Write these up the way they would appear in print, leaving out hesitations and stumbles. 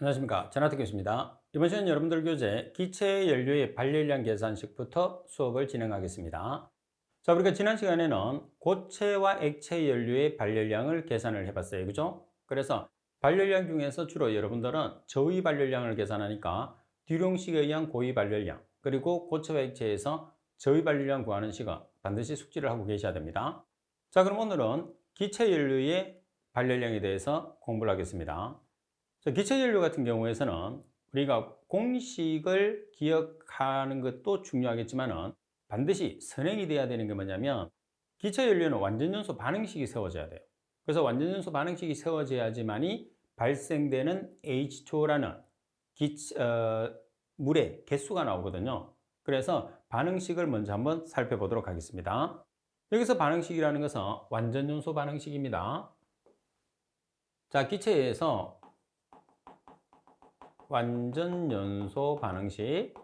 안녕하십니까. 전하태 교수입니다. 이번 시간 여러분들 교재 기체 연료의 발열량 계산식부터 수업을 진행하겠습니다. 자, 우리가 지난 시간에는 고체와 액체 연료의 발열량을 계산을 해봤어요. 그죠? 그래서 발열량 중에서 주로 여러분들은 저위 발열량을 계산하니까 듀롱식에 의한 고위 발열량, 그리고 고체와 액체에서 저위 발열량 구하는 식은 반드시 숙지를 하고 계셔야 됩니다. 자, 그럼 오늘은 기체 연료의 발열량에 대해서 공부를 하겠습니다. 기체연료 같은 경우에서는 우리가 공식을 기억하는 것도 중요하겠지만은 반드시 선행이 돼야 되는 게 뭐냐면 기체연료는 완전연소 반응식이 세워져야 돼요. 그래서 완전연소 반응식이 세워져야지만이 발생되는 H2O라는 물의 개수가 나오거든요. 그래서 반응식을 먼저 한번 살펴보도록 하겠습니다. 여기서 반응식이라는 것은 완전연소 반응식입니다. 자, 기체에서 완전연소 반응식,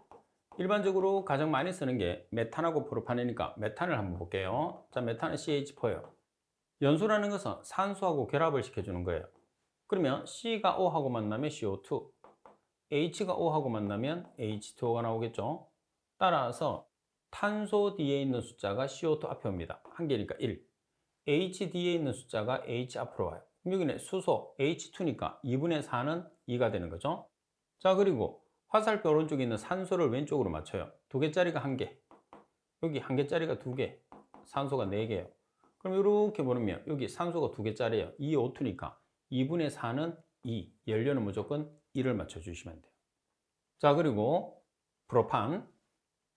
일반적으로 가장 많이 쓰는 게 메탄하고 프로판이니까 메탄을 한번 볼게요. 자, 메탄은 CH4예요. 연소라는 것은 산소하고 결합을 시켜주는 거예요. 그러면 C가 O하고 만나면 CO2, H가 O하고 만나면 H2O가 나오겠죠. 따라서 탄소 뒤에 있는 숫자가 CO2 앞에 옵니다. 한 개니까 1. H 뒤에 있는 숫자가 H 앞으로 와요. 여기는 수소 H2니까 2분의 4는 2가 되는 거죠. 자, 그리고 화살표 오른쪽에 있는 산소를 왼쪽으로 맞춰요. 두 개짜리가 한 개, 여기 한 개짜리가 두 개, 산소가 네 개예요. 그럼 이렇게 보면 여기 산소가 두 개짜리예요. 2, O2니까 2분의 4는 2, 연료는 무조건 1을 맞춰주시면 돼요. 자, 그리고 프로판,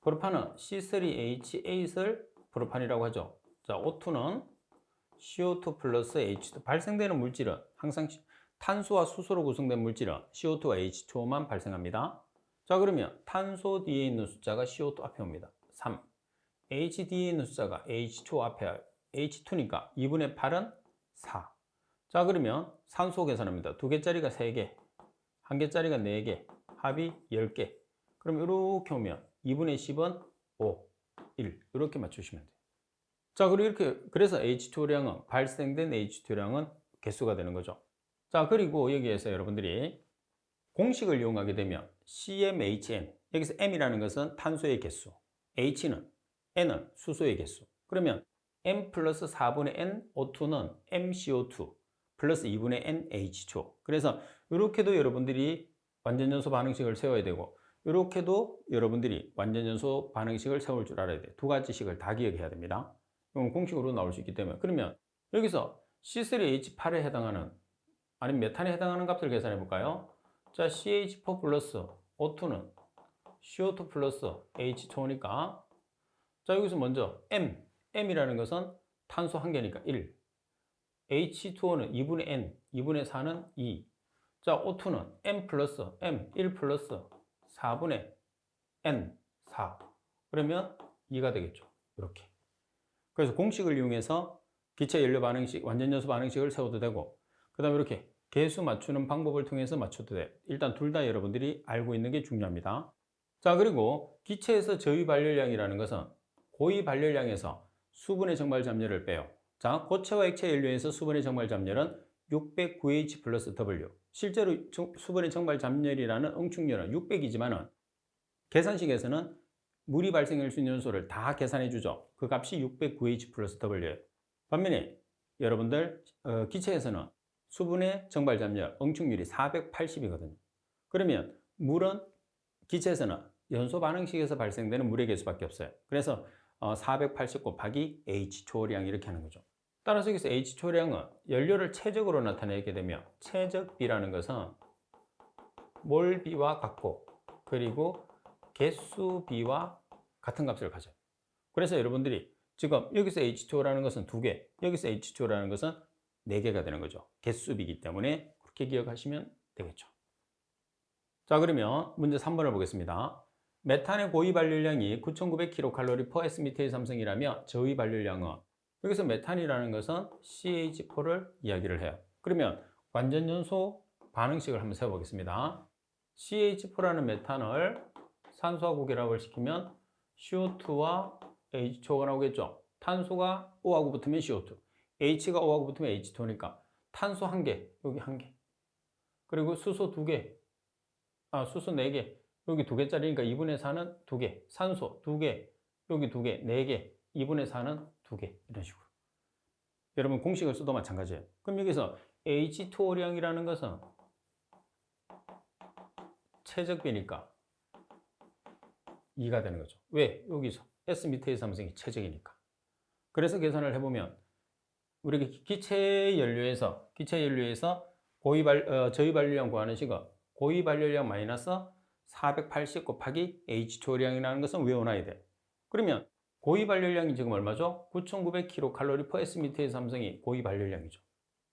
프로판은 C3H8을 프로판이라고 하죠. 자, O2는 CO2 플러스 H2, 발생되는 물질은 항상 탄소와 수소로 구성된 물질은 CO2와 H2O만 발생합니다. 자, 그러면 탄소 뒤에 있는 숫자가 CO2 앞에 옵니다. 3. H 뒤에 있는 숫자가 H2O 앞에 와요. H2니까 2분의 8은 4. 자, 그러면 산소 계산합니다. 두 개짜리가 3개, 한 개짜리가 4개, 합이 10개. 그럼 이렇게 오면 2분의 10은 5, 1. 이렇게 맞추시면 돼요. 자, 그리고 이렇게, 그래서 H2량은, 발생된 H2량은 개수가 되는 거죠. 자, 그리고 여기에서 여러분들이 공식을 이용하게 되면 CmHn, 여기서 M이라는 것은 탄소의 개수, H는, N은 수소의 개수. 그러면 M 플러스 4분의 N O2는 MCO2 플러스 2분의 N H2O. 그래서 이렇게도 여러분들이 완전연소 반응식을 세워야 되고, 이렇게도 여러분들이 완전연소 반응식을 세울 줄 알아야 돼요. 두 가지 식을 다 기억해야 됩니다. 이건 공식으로 나올 수 있기 때문에. 그러면 여기서 C3H8에 해당하는, 아니면 메탄에 해당하는 값을 계산해 볼까요? 자, CH4 플러스 O2는 CO2 플러스 H2O니까, 자, 여기서 먼저 M이라는 것은 탄소 한 개니까 1, H2O는 2분의 N, 2분의 4는 2. 자, O2는 M 플러스 M, 1 플러스 4분의 N, 4. 그러면 2가 되겠죠. 이렇게. 그래서 공식을 이용해서 기체 연료 반응식, 완전연소 반응식을 세워도 되고, 그 다음에 이렇게 개수 맞추는 방법을 통해서 맞춰도 돼요. 일단 둘 다 여러분들이 알고 있는 게 중요합니다. 자, 그리고 기체에서 저위 발열량이라는 것은 고위 발열량에서 수분의 정발 잠열을 빼요. 자, 고체와 액체 연료에서 수분의 정발 잠열은 609H 플러스 W. 실제로 수분의 정발 잠열이라는 응축률은 600이지만은 계산식에서는 물이 발생할 수 있는 요소를 다 계산해 주죠. 그 값이 609H 플러스 W예요. 반면에 여러분들 기체에서는 수분의 정발 잠열, 응축률이 480이거든요. 그러면 물은 기체에서는 연소 반응식에서 발생되는 물의 개수밖에 없어요. 그래서 480 곱하기 H2O량 이렇게 하는 거죠. 따라서 여기서 H2O량은 연료를 최적으로 나타내게 되면 최적비라는 것은 몰비와 같고, 그리고 개수비와 같은 값을 가져요. 그래서 여러분들이 지금 여기서 H2O라는 것은 2개, 여기서 H2O라는 것은 4개가 되는 거죠. 개수비이기 때문에 그렇게 기억하시면 되겠죠. 자, 그러면 문제 3번을 보겠습니다. 메탄의 고위 발열량이 9,900kcal per S의 삼성이라며 저위 발열량은, 여기서 메탄이라는 것은 CH4를 이야기를 해요. 그러면 완전연소 반응식을 한번 세워보겠습니다. CH4라는 메탄을 산소하고 결합을 시키면 CO2와 H2O가 나오겠죠. 탄소가 O하고 붙으면 CO2, H가 O하고 붙으면 H2O니까 탄소 한 개, 여기 한 개, 그리고 수소 두 개, 수소 4개, 여기 2개짜리니까 2분의 4는 2개, 산소 2개, 여기 2개, 4개, 2분의 4는 2개, 이런 식으로. 여러분 공식을 써도 마찬가지예요. 그럼 여기서 H2O량이라는 것은 최적비니까 2가 되는 거죠. 왜? 여기서 S 밑에 삼성이 최적이니까. 그래서 계산을 해보면 우리가 기체 연료에서 저희 발열량 구하는 식은 고유 발열량 마이너스 480 곱하기 H2O량이라는 것은 외워놔야 돼. 그러면 고유 발열량이 지금 얼마죠? 9,900kcal per S미터의 삼성이 고유 발열량이죠.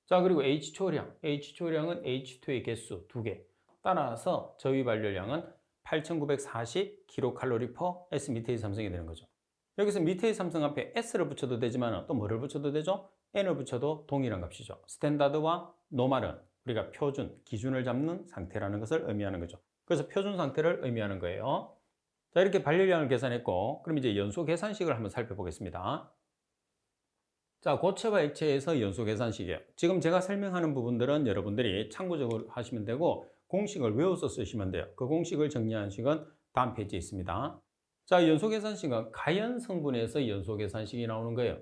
자, 그리고 H2O량은 H2의 개수 2개. 따라서 저희 발열량은 8,940kcal per S미터의 삼성이 되는 거죠. 여기서 미터의 삼성 앞에 S를 붙여도 되지만 또 뭐를 붙여도 되죠? N을 붙여도 동일한 값이죠. 스탠다드와 노멀은 우리가 표준, 기준을 잡는 상태라는 것을 의미하는 거죠. 그래서 표준 상태를 의미하는 거예요. 자, 이렇게 발열량을 계산했고, 그럼 이제 연소 계산식을 한번 살펴보겠습니다. 자, 고체와 액체에서 연소 계산식이에요. 지금 제가 설명하는 부분들은 여러분들이 참고적으로 하시면 되고, 공식을 외워서 쓰시면 돼요. 그 공식을 정리한 식은 다음 페이지에 있습니다. 자, 연소 계산식은 가연 성분에서 연소 계산식이 나오는 거예요.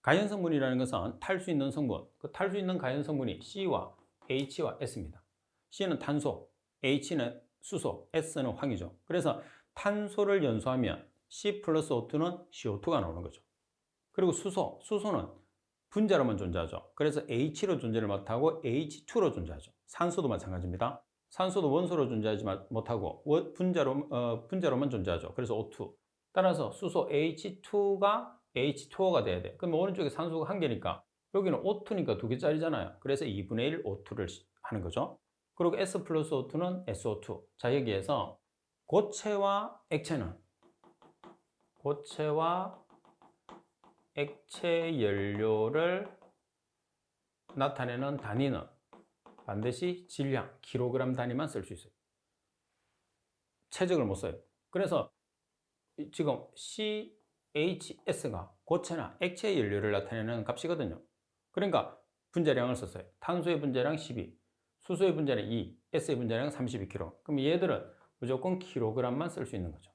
가연 성분이라는 것은 탈 수 있는 성분, 그 탈 수 있는 가연 성분이 C와 H와 S입니다. C는 탄소, H는 수소, S는 황이죠. 그래서 탄소를 연소하면 C 플러스 O2는 CO2가 나오는 거죠. 그리고 수소는 분자로만 존재하죠. 그래서 H로 존재를 못하고 H2로 존재하죠. 산소도 마찬가지입니다. 산소도 원소로 존재하지 못하고 분자로만 존재하죠. 그래서 O2. 따라서 수소 H2가 H2O가 돼야 돼. 그럼 오른쪽에 산소가 1개니까 여기는 O2니까 2개짜리잖아요. 그래서 2분의 1 O2를 하는 거죠. 그리고 S 플러스 O2는 SO2. 자, 여기에서 고체와 액체 연료를 나타내는 단위는 반드시 질량, 킬로그램 단위만 쓸 수 있어요. 최적을 못 써요. 그래서 지금 CHS가 고체나 액체 연료를 나타내는 값이거든요. 그러니까 분자량을 썼어요. 탄소의 분자량 12, 수소의 분자량 2, S의 분자량 32kg. 그럼 얘들은 무조건 킬로그램만 쓸 수 있는 거죠.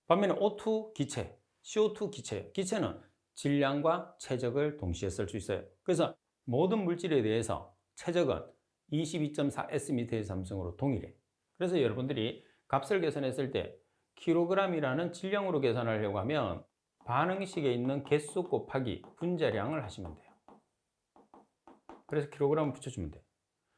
반면에 O2 기체, CO2 기체는 질량과 최적을 동시에 쓸 수 있어요. 그래서 모든 물질에 대해서 최적은 22.4 S미터의 삼성으로 동일해. 그래서 여러분들이 값을 계산했을 때 킬로그램이라는 질량으로 계산하려고 하면 반응식에 있는 개수 곱하기 분자량을 하시면 돼요. 그래서 킬로그램을 붙여주면 돼요.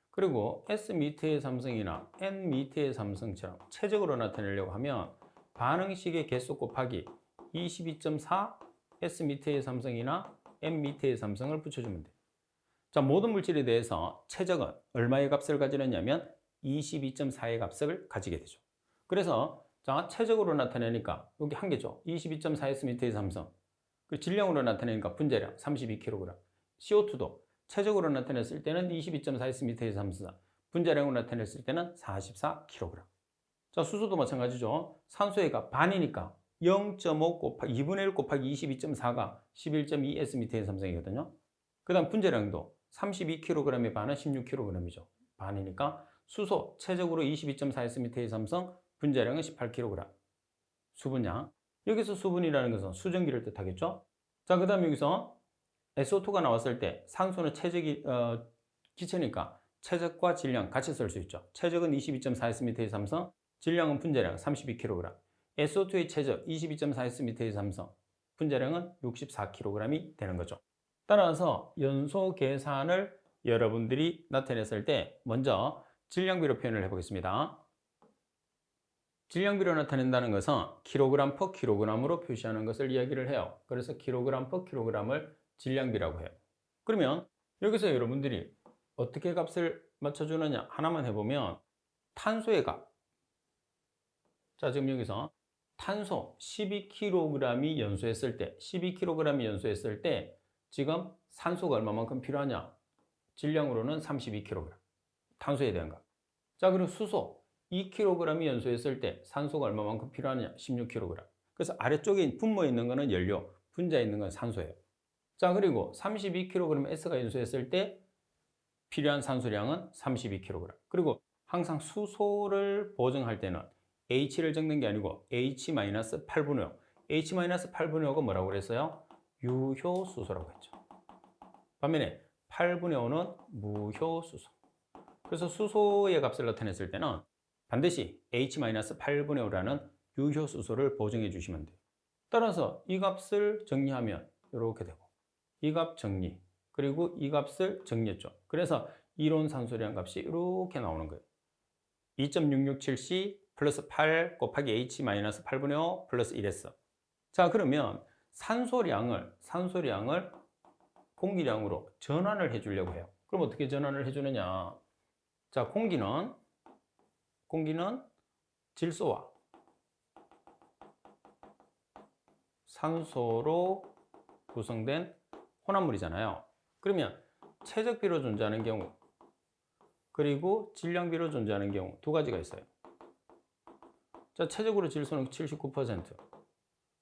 그리고 S미터의 삼성이나 N미터의 삼성처럼 최적으로 나타내려고 하면 반응식의 개수 곱하기 22.4 S미터의 삼성이나 N미터의 삼성을 붙여주면 돼요. 자, 모든 물질에 대해서 최적은 얼마의 값을 가지느냐면 22.4의 값을 가지게 되죠. 그래서 자, 최적으로 나타내니까 여기 한 개죠. 22.4 S미터의 삼성. 그 질량으로 나타내니까 분자량 32kg. CO2도 최적으로 나타냈을 때는 22.4 S미터의 삼성. 분자량으로 나타냈을 때는 44kg. 자, 수소도 마찬가지죠. 산소의 값 반이니까 0.5 곱하기 2분의 1 곱하기 22.4가 11.2 S미터의 삼성이거든요. 그 다음 분자량도 32kg의 반은 16kg이죠. 반이니까 수소 최적으로 22.4 S미터의 삼성, 분자량은 18kg. 수분량. 여기서 수분이라는 것은 수증기를 뜻하겠죠. 자, 그 다음 여기서 SO2가 나왔을 때 산소는 기체니까 최적과 질량 같이 쓸 수 있죠. 최적은 22.4 S미터의 삼성, 질량은 분자량 32kg. SO2의 최적 22.4 S미터의 삼성, 분자량은 64kg이 되는 거죠. 따라서 연소 계산을 여러분들이 나타냈을 때 먼저 질량비로 표현을 해보겠습니다. 질량비로 나타낸다는 것은 킬로그램 퍼 킬로그램으로 표시하는 것을 이야기를 해요. 그래서 킬로그램 퍼 킬로그램을 질량비라고 해요. 그러면 여기서 여러분들이 어떻게 값을 맞춰주느냐 하나만 해보면 탄소의 값. 자, 지금 여기서 탄소 12kg이 연소했을 때 12kg이 연소했을 때 지금 산소가 얼마만큼 필요하냐? 질량으로는 32kg. 탄소에 대한 값. 자, 그리고 수소 2kg이 연소했을 때 산소가 얼마만큼 필요하냐? 16kg. 그래서 아래쪽에 분모에 있는 거는 연료, 분자에 있는 건 산소예요. 자, 그리고 32kg S가 연소했을 때 필요한 산소량은 32kg. 그리고 항상 수소를 보정할 때는 H를 적는 게 아니고 H-8분의 5. H-8분의 5가 뭐라고 그랬어요? 유효수소라고 했죠. 반면에 8분의 5는 무효수소. 그래서 수소의 값을 나타냈을 때는 반드시 H-8분의 5라는 유효수소를 보정해 주시면 돼요. 따라서 이 값을 정리하면 이렇게 되고, 이 값 정리, 그리고 이 값을 정리했죠. 그래서 이론 산소량 값이 이렇게 나오는 거예요. 2.667C 플러스 8 곱하기 H-8분의 5 플러스 1S. 자, 그러면 산소량을 공기량으로 전환을 해 주려고 해요. 그럼 어떻게 전환을 해 주느냐? 자, 공기는 질소와 산소로 구성된 혼합물이잖아요. 그러면 최적비로 존재하는 경우, 그리고 질량비로 존재하는 경우 두 가지가 있어요. 자, 최적으로 질소는 79%,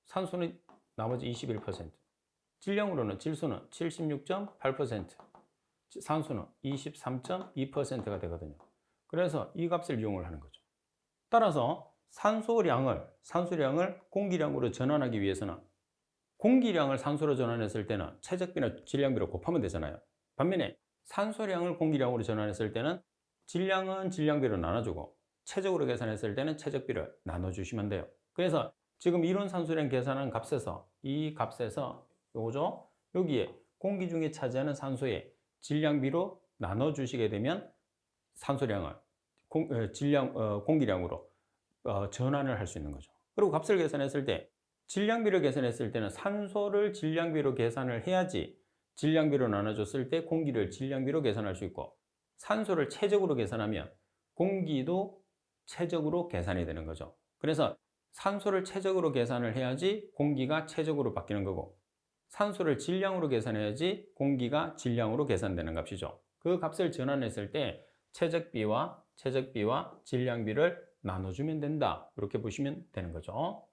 산소는 나머지 21%, 질량으로는 질소는 76.8%, 산소는 23.2%가 되거든요. 그래서 이 값을 이용을 하는 거죠. 따라서 산소량을 공기량으로 전환하기 위해서는 공기량을 산소로 전환했을 때는 최적비나 질량비로 곱하면 되잖아요. 반면에 산소량을 공기량으로 전환했을 때는 질량은 질량비로 나눠주고 최적으로 계산했을 때는 최적비를 나눠주시면 돼요. 그래서 지금 이론 산소량 계산한 값에서 이 값에서 요거죠. 여기에 공기 중에 차지하는 산소의 질량비로 나눠주시게 되면 산소량을 공기량으로 전환을 할 수 있는 거죠. 그리고 값을 계산했을 때 질량비를 계산했을 때는 산소를 질량비로 계산을 해야지 질량비로 나눠줬을 때 공기를 질량비로 계산할 수 있고, 산소를 최적으로 계산하면 공기도 최적으로 계산이 되는 거죠. 그래서 산소를 최적으로 계산을 해야지 공기가 최적으로 바뀌는 거고, 산소를 질량으로 계산해야지 공기가 질량으로 계산되는 값이죠. 그 값을 전환했을 때 최적비와 질량비를 나눠주면 된다. 이렇게 보시면 되는 거죠.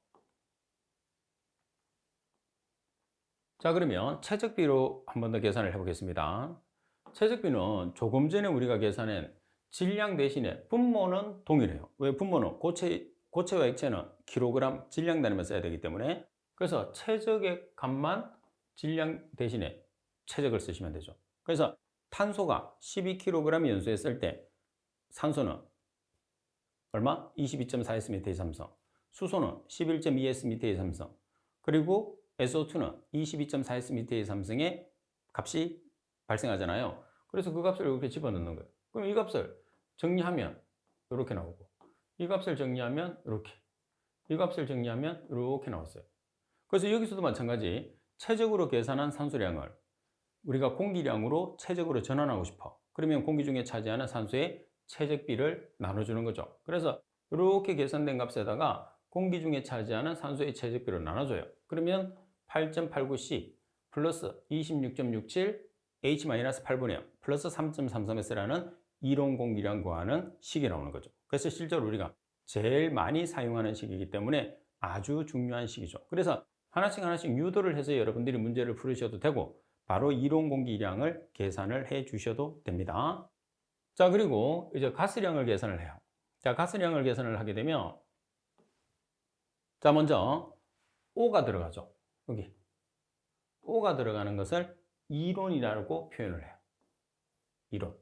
자, 그러면 최적비로 한 번 더 계산을 해보겠습니다. 최적비는 조금 전에 우리가 계산한 질량 대신에 분모는 동일해요. 왜? 분모는 고체와 액체는 킬로그램 질량 단위만 써야 되기 때문에, 그래서 최적의 값만 질량 대신에 최적을 쓰시면 되죠. 그래서 탄소가 12kg 연소했을 때 산소는 얼마? 22.4S m2 수소는 11.2S m2 그리고 SO2는 22.4S m2의 값이 발생하잖아요. 그래서 그 값을 이렇게 집어넣는 거예요. 그럼 이 값을 정리하면 이렇게 나오고, 이 값을 정리하면 이렇게, 이 값을 정리하면 이렇게 나왔어요. 그래서 여기서도 마찬가지 최적으로 계산한 산소량을 우리가 공기량으로 최적으로 전환하고 싶어. 그러면 공기 중에 차지하는 산소의 최적비를 나눠주는 거죠. 그래서 이렇게 계산된 값에다가 공기 중에 차지하는 산소의 최적비를 나눠줘요. 그러면 8.89C 플러스 26.67 H-8분의 0 플러스 3.33S라는 이론 공기량 구하는 식이 나오는 거죠. 그래서 실제로 우리가 제일 많이 사용하는 식이기 때문에 아주 중요한 식이죠. 그래서 하나씩 유도를 해서 여러분들이 문제를 풀으셔도 되고, 바로 이론 공기량을 계산을 해 주셔도 됩니다. 자, 그리고 이제 가스량을 계산을 해요. 자, 가스량을 계산을 하게 되면, 자, 먼저 O가 들어가죠. 여기 O가 들어가는 것을 이론이라고 표현을 해요. 이론.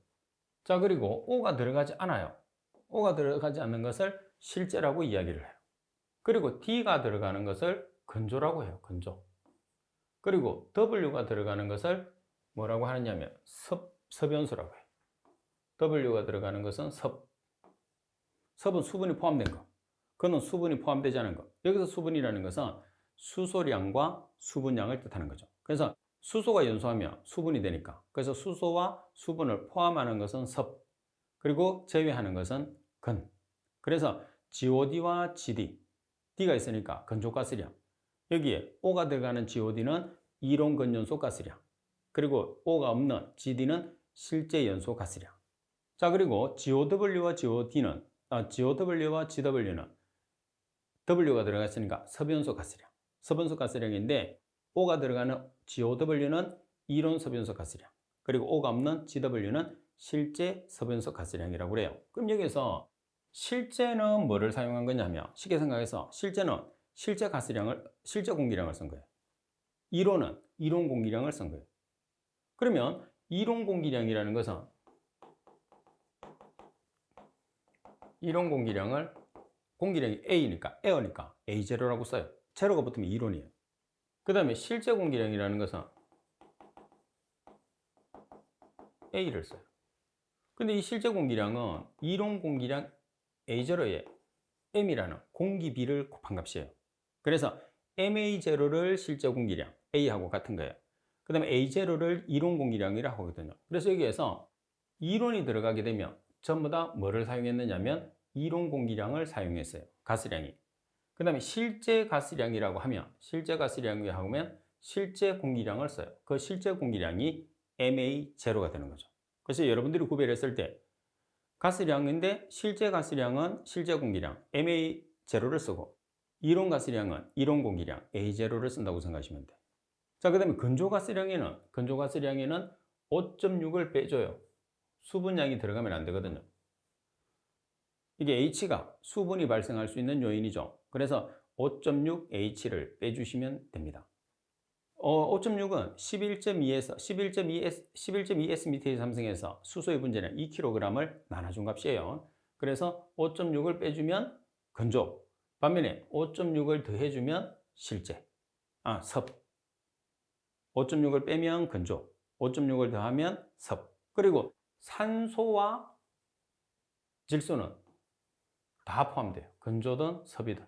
자, 그리고 O가 들어가지 않아요. O가 들어가지 않는 것을 실제라고 이야기를 해요. 그리고 D가 들어가는 것을 건조라고 해요. 건조. 그리고 W가 들어가는 것을 뭐라고 하느냐면 섭연수라고 해요. W가 들어가는 것은 섭은 수분이 포함된 거. 그는 수분이 포함되지 않은 거. 여기서 수분이라는 것은 수소량과 수분량을 뜻하는 거죠. 그래서 수소가 연소하면 수분이 되니까. 그래서 수소와 수분을 포함하는 것은 섭. 그리고 제외하는 것은 건. 그래서 GOD와 GD. D가 있으니까 건조가스량. 여기에 O가 들어가는 GOD는 이론 건연소 가스량. 그리고 O가 없는 GD는 실제 연소 가스량. 자, 그리고 GOW와 GOW와 GW는 W가 들어갔으니까 섭연소 가스량. 섭연소 가스량인데 O가 들어가는 GOW는 이론 섭연소 가스량. 그리고 O가 없는 GW는 실제 서변속 가스량이라고 그래요. 그럼 여기서 실제는 뭐를 사용한 거냐면 쉽게 생각해서 실제는 실제 가스량을 실제 공기량을 쓴 거예요. 이론은 이론 공기량을 쓴 거예요. 그러면 이론 공기량이라는 것은 이론 공기량이 A니까 에어니까 A0라고 써요. 제로가 붙으면 이론이에요. 그 다음에 실제 공기량이라는 것은 A를 써요. 근데 이 실제 공기량은 이론 공기량 A0에 M이라는 공기비를 곱한 값이에요. 그래서 MA0를 실제 공기량 A하고 같은 거예요. 그 다음에 A0를 이론 공기량이라고 하거든요. 그래서 여기에서 이론이 들어가게 되면 전부 다 뭐를 사용했느냐면 이론 공기량을 사용했어요. 가스량이. 그 다음에 실제 가스량이라고 하면 실제 가스량이라고 하면 실제 공기량을 써요. 그 실제 공기량이 MA0가 되는 거죠. 그래서 여러분들이 구별했을 때 가스량인데 실제 가스량은 실제 공기량 MA0를 쓰고 이론 가스량은 이론 공기량 A0를 쓴다고 생각하시면 돼요. 자, 그 다음에 건조 가스량에는 5.6을 빼줘요. 수분량이 들어가면 안 되거든요. 이게 H가 수분이 발생할 수 있는 요인이죠. 그래서 5.6H를 빼주시면 됩니다. 5.6은 11.2에서 11.2S 삼성에서 수소의 분자량 2kg을 나눠준 값이에요. 그래서 5.6을 빼주면 건조, 반면에 5.6을 더해주면 실제, 섭. 5.6을 빼면 건조, 5.6을 더하면 섭. 그리고 산소와 질소는 다 포함돼요. 건조든 섭이든.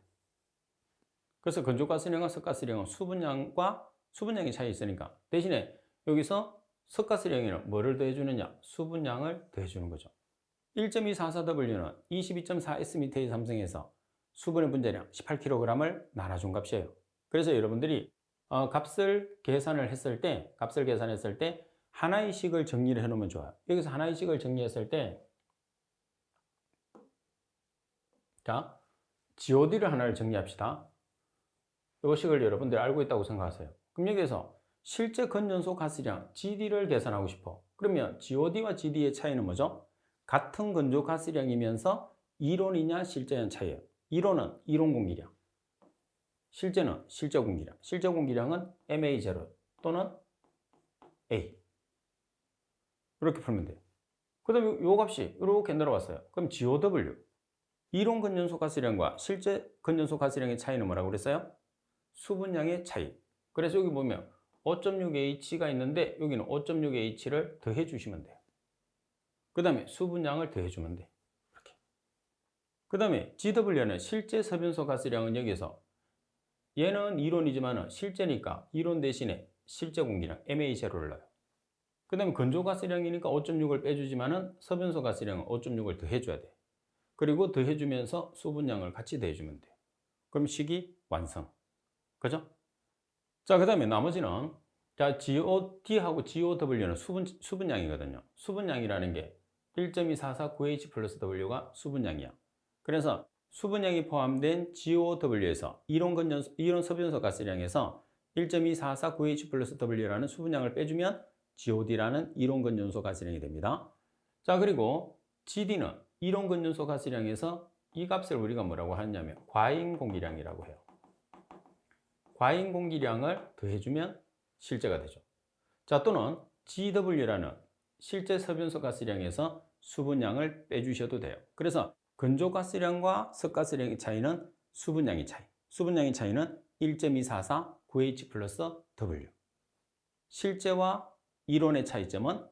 그래서 건조가스량과 섭가스량은 수분량이 차이 있으니까 대신에 여기서 섭가스량에는 뭐를 더해주느냐? 수분량을 더해주는 거죠. 1.244W는 22.4S 삼성에서 수분의 분자량 18kg을 나눠준 값이에요. 그래서 여러분들이 값을 계산했을 때 하나의 식을 정리를 해놓으면 좋아요. 여기서 하나의 식을 정리했을 때 자, GOD를 하나를 정리합시다. 이 식을 여러분들이 알고 있다고 생각하세요. 그럼 여기에서 실제 건전소 가스량 GD를 계산하고 싶어. 그러면 GOD와 GD의 차이는 뭐죠? 같은 건조 가스량이면서 이론이냐 실제냐 차이예요. 이론은 이론 공기량, 실제는 실제 공기량. 실제 공기량은 MA0 또는 A. 이렇게 풀면 돼요. 그 다음에 이 값이 이렇게 내려왔어요. 그럼 GOW, 이론 건전소 가스량과 실제 건전소 가스량의 차이는 뭐라고 그랬어요? 수분량의 차이. 그래서 여기 보면 5.6H가 있는데 여기는 5.6H를 더해 주시면 돼요. 그 다음에 수분량을 더해 주면 돼. 이렇게. 그 다음에 GW는 실제 서변소 가스량은 여기서 얘는 이론이지만 실제니까 이론 대신에 실제 공기량 MA0를 넣어요. 그 다음에 건조 가스량이니까 5.6을 빼주지만은 서변소 가스량은 5.6을 더해줘야 돼. 그리고 더해주면서 수분량을 같이 더해주면 돼요. 그럼 식이 완성. 그죠? 자, 그 다음에 나머지는 자, GOD하고 GOW는 수분량이거든요. 수분량이라는 게 1.244-9H 플러스 W가 수분량이야. 그래서 수분량이 포함된 GOW에서 이론 서변소 가스량에서 1.244-9H 플러스 W라는 수분량을 빼주면 GOD라는 이론 건전소 가스량이 됩니다. 자, 그리고 GD는 이론 건전소 가스량에서 이 값을 우리가 뭐라고 하냐면 과잉 공기량이라고 해요. 과잉 공기량을 더해주면 실제가 되죠. 자, 또는 GW라는 실제 서변소 가스량에서 수분량을 빼주셔도 돼요. 그래서 건조 가스량과 섭가스량의 차이는 수분량의 차이. 수분량의 차이는 1.244-9H 플러스 W. 실제와 이론의 차이점은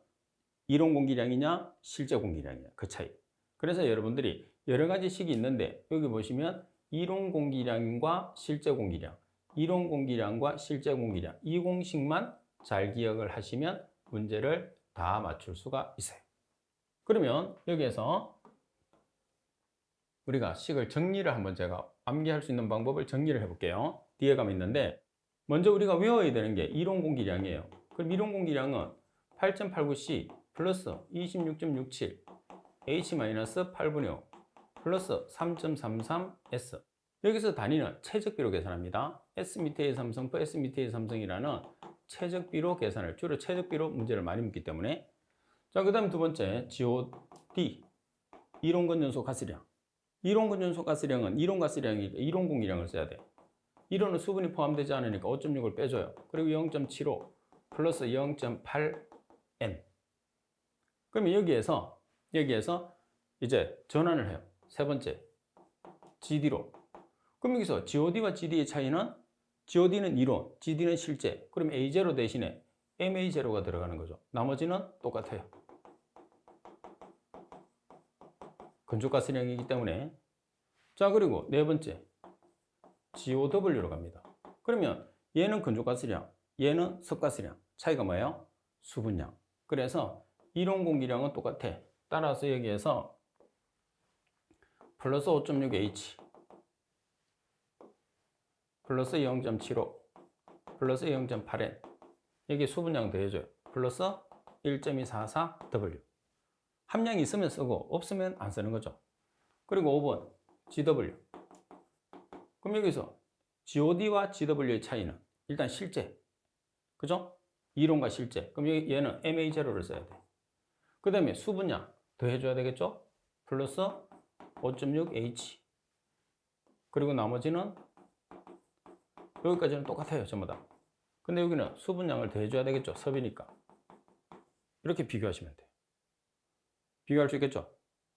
이론 공기량이냐 실제 공기량이냐 그 차이. 그래서 여러분들이 여러 가지 식이 있는데 여기 보시면 이론 공기량과 실제 공기량, 이론 공기량과 실제 공기량 이 공식만 잘 기억을 하시면 문제를 다 맞출 수가 있어요. 그러면 여기에서 우리가 식을 정리를 한번 제가 암기할 수 있는 방법을 정리를 해볼게요. 뒤에 가면 있는데 먼저 우리가 외워야 되는 게 이론 공기량이에요. 그럼 이론 공기량은 8.89C 플러스 26.67 H-8분의 5 플러스 3.33S. 여기서 단위는 최적비로 계산합니다. S 밑에 삼성포 S 밑에 삼성이라는 최적비로 계산을 주로 최적비로 문제를 많이 묻기 때문에 자, 그 다음 두 번째 GOD, 이론건전소 가스량. 이론건전소 가스량은 이론가스량이니까 이론공기량을 써야 돼. 이론은 수분이 포함되지 않으니까 5.6을 빼줘요. 그리고 0.75 플러스 0.8N. 그러면 여기에서 이제 전환을 해요. 세 번째 GD로. 그럼 여기서 GOD와 GD의 차이는 GOD는 이론, GD는 실제. 그럼 A0 대신에 MA0가 들어가는 거죠. 나머지는 똑같아요. 건조가스량이기 때문에. 자, 그리고 네 번째 GOW로 갑니다. 그러면 얘는 건조가스량, 얘는 습가스량. 차이가 뭐예요? 수분량. 그래서 이론 공기량은 똑같아. 따라서 여기에서 플러스 5.6H 플러스 0.75 플러스 0.8N, 여기 수분량 더해줘요. 플러스 1.244W. 함량이 있으면 쓰고 없으면 안 쓰는 거죠. 그리고 5번 GW. 그럼 여기서 GOD와 GW의 차이는 일단 실제, 그죠? 이론과 실제. 그럼 얘는 MA0를 써야 돼. 그 다음에 수분량 더해줘야 되겠죠? 플러스 5.6H. 그리고 나머지는 여기까지는 똑같아요, 전부 다. 근데 여기는 수분량을 더해줘야 되겠죠, 섭이니까. 이렇게 비교하시면 돼요. 비교할 수 있겠죠?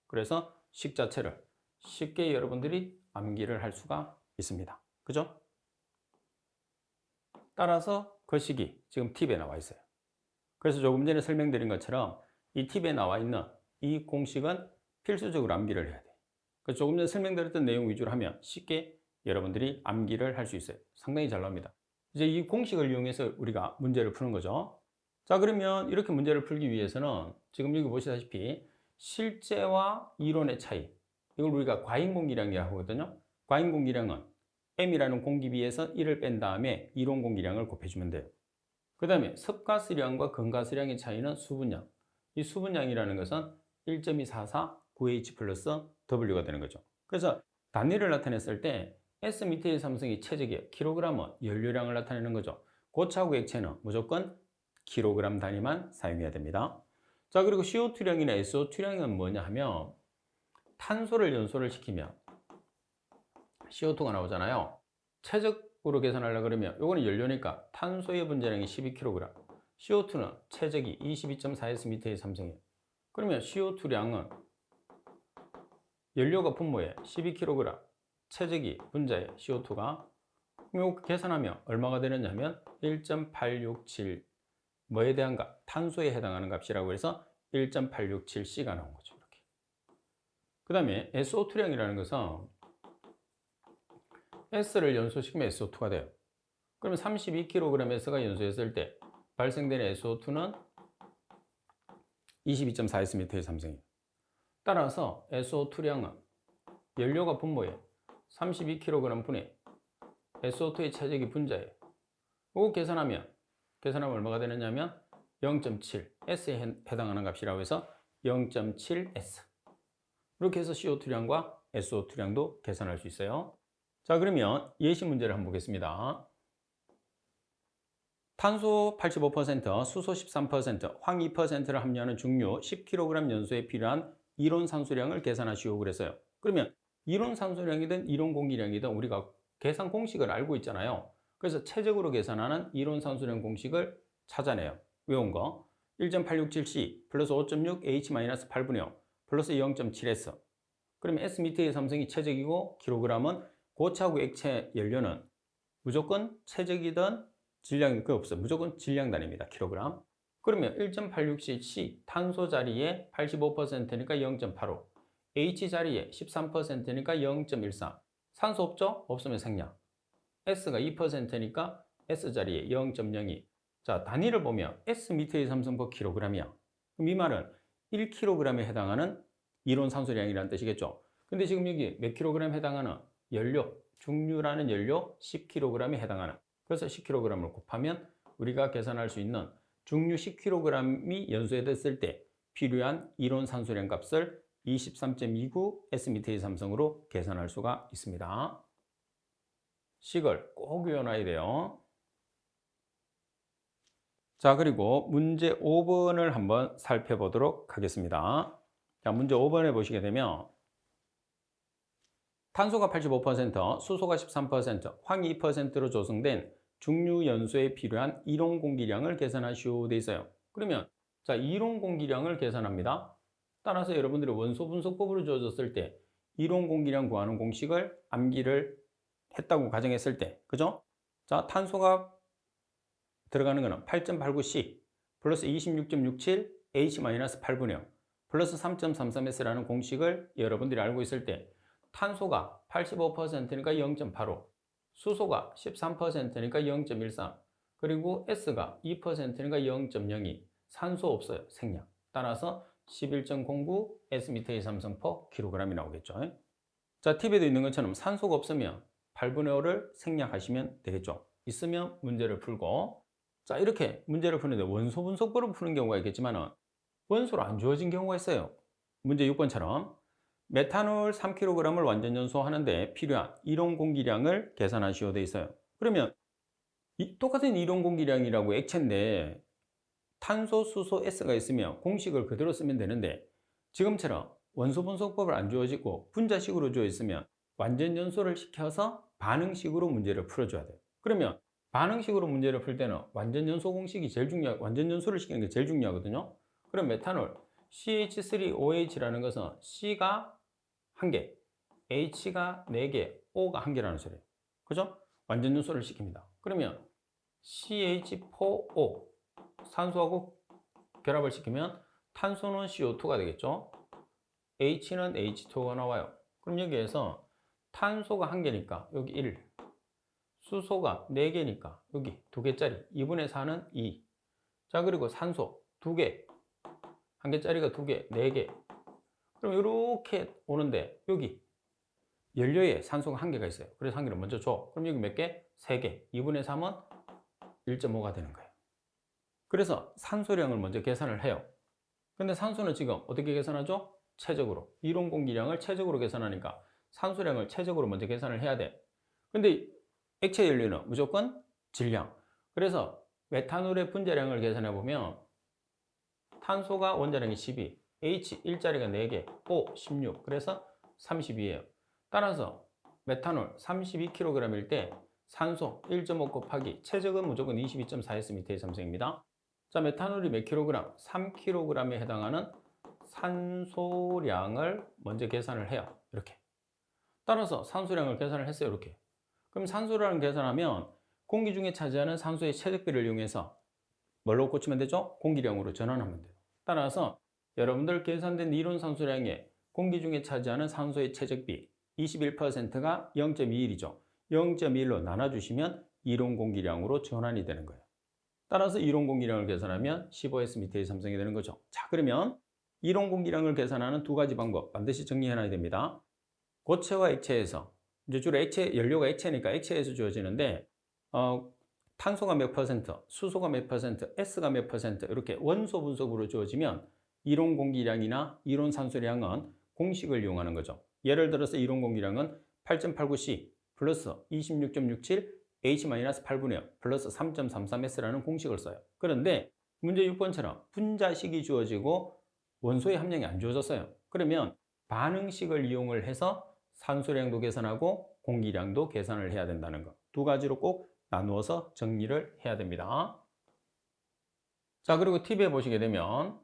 그래서 식 자체를 쉽게 여러분들이 암기를 할 수가 있습니다. 그죠? 따라서 그 식이 지금 팁에 나와 있어요. 그래서 조금 전에 설명드린 것처럼 이 팁에 나와 있는 이 공식은 필수적으로 암기를 해야 돼요. 그래서 조금 전에 설명드렸던 내용 위주로 하면 쉽게 여러분들이 암기를 할 수 있어요. 상당히 잘 나옵니다. 이제 이 공식을 이용해서 우리가 문제를 푸는 거죠. 자, 그러면 이렇게 문제를 풀기 위해서는 지금 여기 보시다시피 실제와 이론의 차이, 이걸 우리가 과잉공기량이라고 하거든요. 과잉공기량은 M이라는 공기비에서 1을 뺀 다음에 이론 공기량을 곱해주면 돼요. 그 다음에 습가스량과 건가스량의 차이는 수분량. 이 수분량이라는 것은 1.244 9H 플러스 W가 되는 거죠. 그래서 단위를 나타냈을 때 S 밑의 삼성이 체적이에요. 킬로그램은 연료량을 나타내는 거죠. 고차하고 액체는 무조건 킬로그램 단위만 사용해야 됩니다. 자, 그리고 CO2량이나 SO2량은 뭐냐 하면 탄소를 연소를 시키면 CO2가 나오잖아요. 최적으로 계산하려고 그러면 이거는 연료니까 탄소의 분자량이 12kg, CO2는 최적이 22.4S m3이에요. 그러면 CO2량은 연료가 분모에 12kg, 최적이 분자에 CO2가, 그럼 이거 계산하면 얼마가 되느냐 하면 1.867, 뭐에 대한 값? 탄소에 해당하는 값이라고 해서 1.867C가 나온 거죠. 이렇게. 그 다음에 SO2량이라는 것은 S를 연소시키면 SO2가 돼요. 그러면 32kgS가 연소했을 때 발생되는 SO2는 22.4S m3이에요. 따라서 SO2량은 연료가 분모에 32kg 분의 SO2의 체적이 분자예요. 이거 계산하면 얼마가 되느냐면 0.7, S에 해당하는 값이라고 해서 0.7S. 이렇게 해서 CO2량과 SO2량도 계산할 수 있어요. 자, 그러면 예시 문제를 한번 보겠습니다. 탄소 85%, 수소 13%, 황 2%를 함유하는 중류 10kg 연소에 필요한 이론 산소량을 계산하시오 그랬어요. 그러면 이론 산소량이든 이론 공기량이든 우리가 계산 공식을 알고 있잖아요. 그래서 최적으로 계산하는 이론 산소량 공식을 찾아내요. 외운 거 1.867C 플러스 5.6H-8분의 0 플러스 0.7S. 그러면 S 밑에 삼성이 최적이고 킬로그램은 고차하고 액체 연료는 무조건 최적이든 질량이 없어. 무조건 질량 단위입니다. 킬로그램. 그러면 1.86cc 탄소 자리에 85%니까 0.85, H 자리에 13%니까 0.14. 산소 없죠? 없으면 생략. S가 2%니까 S 자리에 0.02. 자, 단위를 보면 S 밑의 삼성법 킬로그램이야. 그럼 이 말은 1kg에 해당하는 이론 산소량이라는 뜻이겠죠. 근데 지금 여기 몇 킬로그램에 해당하는 연료, 중류라는 연료 10kg에 해당하는, 그래서 10kg을 곱하면 우리가 계산할 수 있는 중류 10kg이 연소됐을 때 필요한 이론 산소량 값을 23.29 S 밑의 삼성으로 계산할 수가 있습니다. 식을 꼭 외워놔야 돼요. 자, 그리고 문제 5번을 한번 살펴보도록 하겠습니다. 자, 문제 5번에 보시게 되면 탄소가 85%, 수소가 13%, 황이 2%로 조성된 중류 연소에 필요한 이론 공기량을 계산하시오 돼 있어요. 그러면 자, 이론 공기량을 계산합니다. 따라서 여러분들이 원소 분석법으로 주어졌을 때 이론 공기량 구하는 공식을 암기를 했다고 가정했을 때, 그죠? 자, 탄소가 들어가는 거는 8.89C 플러스 26.67 H-8분의 0 플러스 3.33S라는 공식을 여러분들이 알고 있을 때 탄소가 85%니까 0.85, 수소가 13%니까 0.13, 그리고 S가 2%니까 0.02, 산소 없어요. 생략. 따라서 11.09 S미터의 삼성퍼 킬로그램이 나오겠죠. 자, 팁에도 있는 것처럼 산소가 없으면 8분의 5를 생략하시면 되겠죠. 있으면 문제를 풀고, 자, 이렇게 문제를 푸는데 원소 분석법으로 푸는 경우가 있겠지만 원소로 안 주어진 경우가 있어요. 문제 6번처럼 메탄올 3kg을 완전 연소하는데 필요한 이론 공기량을 계산하시오 돼 있어요. 그러면 똑같은 이론 공기량이라고 액체인데 탄소, 수소, S가 있으면 공식을 그대로 쓰면 되는데 지금처럼 원소 분석법을 안 주어지고 분자식으로 주어 있으면 완전 연소를 시켜서 반응식으로 문제를 풀어줘야 돼요. 그러면 반응식으로 문제를 풀 때는 완전 연소 공식이 제일 완전 연소를 시키는 게 제일 중요하거든요. 그럼 메탄올 CH3OH라는 것은 C가 1개, H가 4개, O가 1개라는 소리예요. 그죠? 완전 연소를 시킵니다. 그러면 CH4O 산소하고 결합을 시키면 탄소는 CO2가 되겠죠. H는 H2O가 나와요. 그럼 여기에서 탄소가 1개니까 여기 1, 수소가 4개니까 여기 2개짜리 2분의 4는 2. 자, 그리고 산소 2개, 1개짜리가 2개, 4개. 그럼 이렇게 오는데 여기 연료에 산소가 1개가 있어요. 그래서 1개를 먼저 줘. 그럼 여기 몇 개? 3개. 2분의 3은 1.5가 되는 거예요. 그래서 산소량을 먼저 계산을 해요. 근데 산소는 지금 어떻게 계산하죠? 최적으로. 이론 공기량을 최적으로 계산하니까 산소량을 최적으로 먼저 계산을 해야 돼. 근데 액체 연료는 무조건 질량. 그래서 메탄올의 분자량을 계산해 보면 탄소가 원자량이 12, H 1자리가 4개, O 16, 그래서 32예요. 따라서 메탄올 32kg일 때 산소 1.5 곱하기 최적은 무조건 22.4S미터의 삼성입니다. 자, 메탄올이 몇 킬로그램? 3kg에 해당하는 산소량을 먼저 계산을 해요. 이렇게. 따라서 산소량을 계산을 했어요. 이렇게. 그럼 산소량을 계산하면 공기 중에 차지하는 산소의 최적비를 이용해서 뭘로 고치면 되죠? 공기량으로 전환하면 돼요. 따라서 여러분들 계산된 이론 산소량에 공기 중에 차지하는 산소의 최적비 21%가 0.21이죠. 0.1로 나눠주시면 이론 공기량으로 전환이 되는 거예요. 따라서 이론 공기량을 계산하면 15S미터의 삼성이 되는 거죠. 자, 그러면 이론 공기량을 계산하는 두 가지 방법 반드시 정리해놔야 됩니다. 고체와 액체에서, 이제 주로 연료가 액체니까 액체에서 주어지는데 탄소가 몇 퍼센트, 수소가 몇 퍼센트, S가 몇 퍼센트 이렇게 원소 분석으로 주어지면 이론 공기량이나 이론 산소량은 공식을 이용하는 거죠. 예를 들어서 이론 공기량은 8.89C 플러스 26.67 H-8분의 0 플러스 3.33S라는 공식을 써요. 그런데 문제 6번처럼 분자식이 주어지고 원소의 함량이 안 주어졌어요. 그러면 반응식을 이용을 해서 산소량도 계산하고 공기량도 계산을 해야 된다는 거. 두 가지로 꼭 나누어서 정리를 해야 됩니다. 자, 그리고 팁에 보시게 되면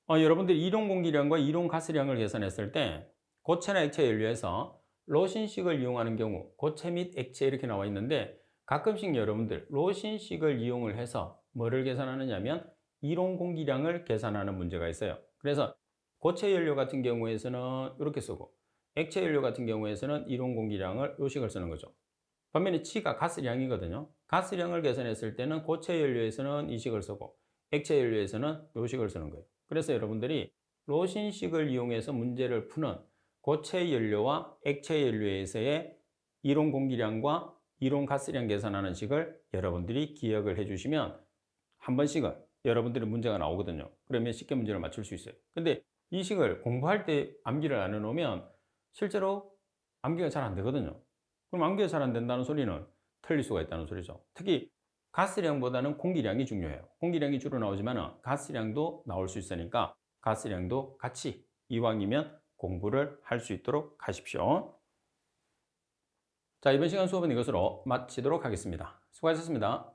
여러분들이 이론 공기량과 이론 가스량을 계산했을 때 고체나 액체 연료에서 로신식을 이용하는 경우 고체 및 액체 이렇게 나와 있는데 가끔씩 여러분들 로신식을 이용을 해서 뭐를 계산하느냐면 이론 공기량을 계산하는 문제가 있어요. 그래서 고체 연료 같은 경우에서는 이렇게 쓰고 액체 연료 같은 경우에서는 이론 공기량을 요식을 쓰는 거죠. 반면에 G가 가스량이거든요. 가스량을 계산했을 때는 고체 연료에서는 이 식을 쓰고 액체 연료에서는 이 식을 쓰는 거예요. 그래서 여러분들이 로신식을 이용해서 문제를 푸는 고체 연료와 액체 연료에서의 이론 공기량과 이론 가스량 계산하는 식을 여러분들이 기억을 해주시면 한 번씩은 여러분들이 문제가 나오거든요. 그러면 쉽게 문제를 맞출 수 있어요. 근데 이 식을 공부할 때 암기를 안 해놓으면 실제로 암기가 잘 안 되거든요. 그럼 암기가 잘 안 된다는 소리는 틀릴 수가 있다는 소리죠. 특히 가스량보다는 공기량이 중요해요. 공기량이 주로 나오지만 가스량도 나올 수 있으니까 가스량도 같이 이왕이면 공부를 할 수 있도록 하십시오. 자, 이번 시간 수업은 이것으로 마치도록 하겠습니다. 수고하셨습니다.